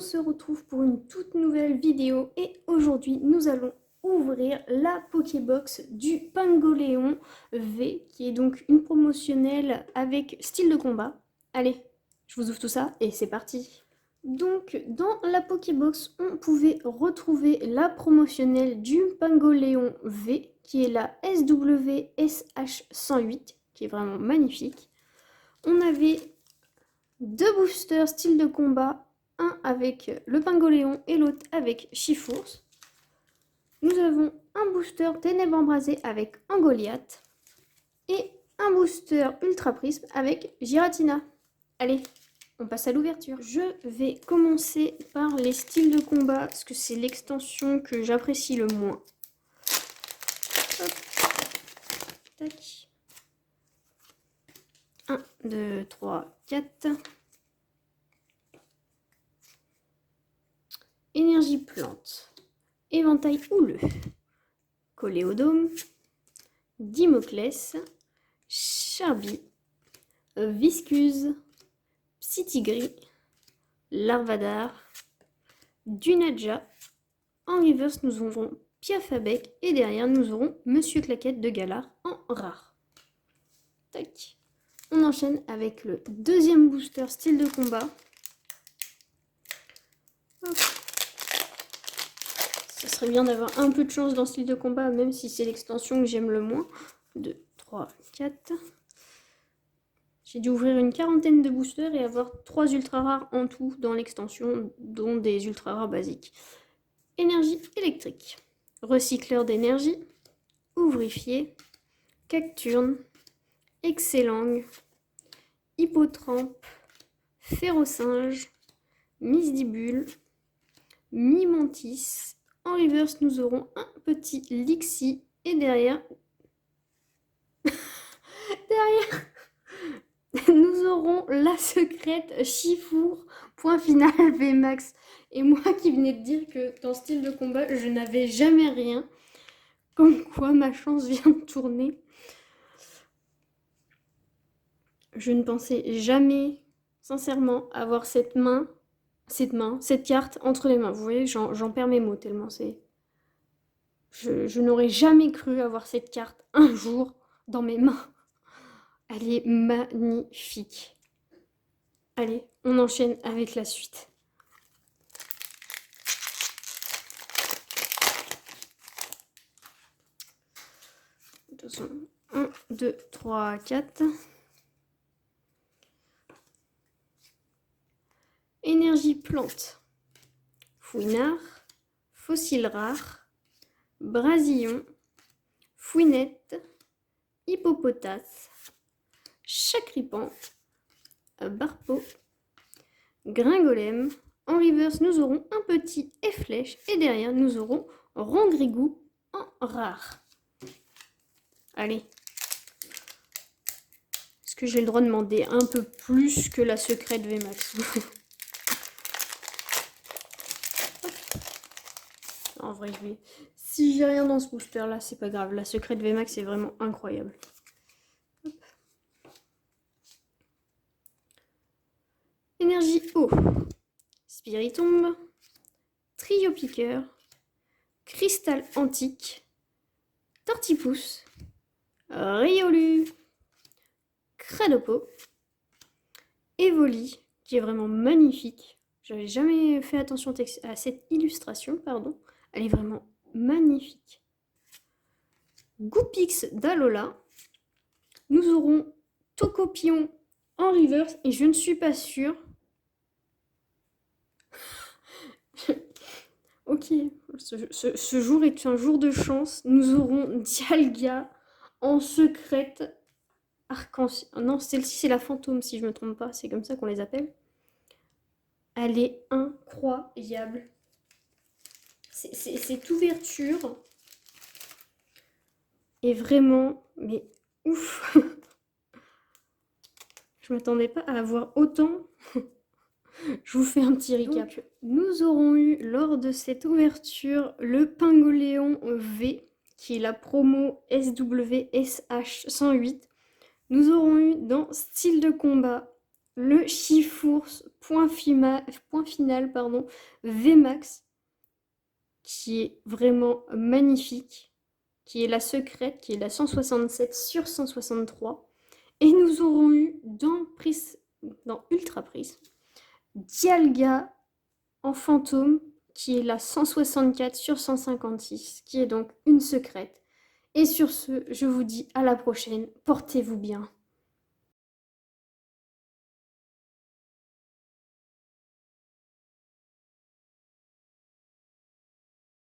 on se retrouve pour une toute nouvelle vidéo et aujourd'hui nous allons ouvrir la Pokébox du Pingoléon V qui est donc une promotionnelle avec style de combat. Allez, je vous ouvre tout ça et c'est parti. Donc dans la Pokébox on pouvait retrouver la promotionnelle du Pingoléon V qui est la SWSH108 qui est vraiment magnifique. On avait deux boosters style de combat, un avec le Pingoléon et l'autre avec Chifours. Nous avons un booster Ténèbres Embrasées avec Angoliath et un booster Ultra Prisme avec Giratina. Allez, on passe à l'ouverture. Je vais commencer par les styles de combat parce que c'est l'extension que j'apprécie le moins. Hop. Tac. 1, 2, 3, 4. Énergie plante. Éventail houleux. Coléodome. Dimoclès. Charby. Viscuse. Psytigris. Larvadar. Dunaja. En reverse, nous aurons Piafabec. Et derrière, nous aurons Monsieur Claquette de Galar en rare. Tac. On enchaîne avec le deuxième booster style de combat. Hop. Ça serait bien d'avoir un peu de chance dans ce style de combat, même si c'est l'extension que j'aime le moins. 2, 3, 4. J'ai dû ouvrir une quarantaine de boosters et avoir 3 ultra rares en tout dans l'extension, dont des ultra rares basiques. Énergie électrique. Recycleur d'énergie. Ouvrifié. Cacturne. Excellang. Hippotrampe. Ferrosinge. Misdibule. Mimantis. En reverse, nous aurons un petit Lixie. Et derrière, nous aurons la secrète Chifour. Point final VMAX. Et moi qui venais de dire que dans ce style de combat, je n'avais jamais rien. Comme quoi ma chance vient de tourner. Je ne pensais jamais, sincèrement, avoir cette carte entre les mains. Vous voyez, j'en perds mes mots tellement c'est... Je n'aurais jamais cru avoir cette carte un jour dans mes mains. Elle est magnifique. Allez, on enchaîne avec la suite. Attention, 1, 2, 3, 4. Énergie plante. Fouinard. Fossile rare. Brasillon. Fouinette. Hippopotas. Chacripan. Barpeau. Gringolem. En reverse, nous aurons un petit Efflèche. Et derrière, nous aurons Rongrigou en rare. Allez. Est-ce que j'ai le droit de demander un peu plus que la secrète VMAX? En vrai, si j'ai rien dans ce booster là, c'est pas grave. La secrète VMAX est vraiment incroyable. Hop. Énergie eau. Spiritombe. Trio piqueur. Cristal antique. Tortipousse. Riolu. Cradopo. Evoli, qui est vraiment magnifique. J'avais jamais fait attention à cette illustration, pardon. Elle est vraiment magnifique. Goupix d'Alola. Nous aurons Tocopion en reverse et je ne suis pas sûre. Ok, ce jour est un jour de chance. Nous aurons Dialga en secrète. Arc-en-ciel. Non, celle-ci c'est la fantôme si je me trompe pas. C'est comme ça qu'on les appelle. Elle est incroyable. Cette ouverture est vraiment, mais ouf. Je m'attendais pas à avoir autant. Je vous fais un petit recap. Donc, nous aurons eu lors de cette ouverture le Pingoléon V, qui est la promo SWSH108. Nous aurons eu dans style de combat le Chifours point final, pardon, VMAX, qui est vraiment magnifique, qui est la secrète, qui est la 167 sur 163. Et nous aurons eu dans Ultra Prise, Dialga en fantôme, qui est la 164 sur 156, qui est donc une secrète. Et sur ce, je vous dis à la prochaine, portez-vous bien.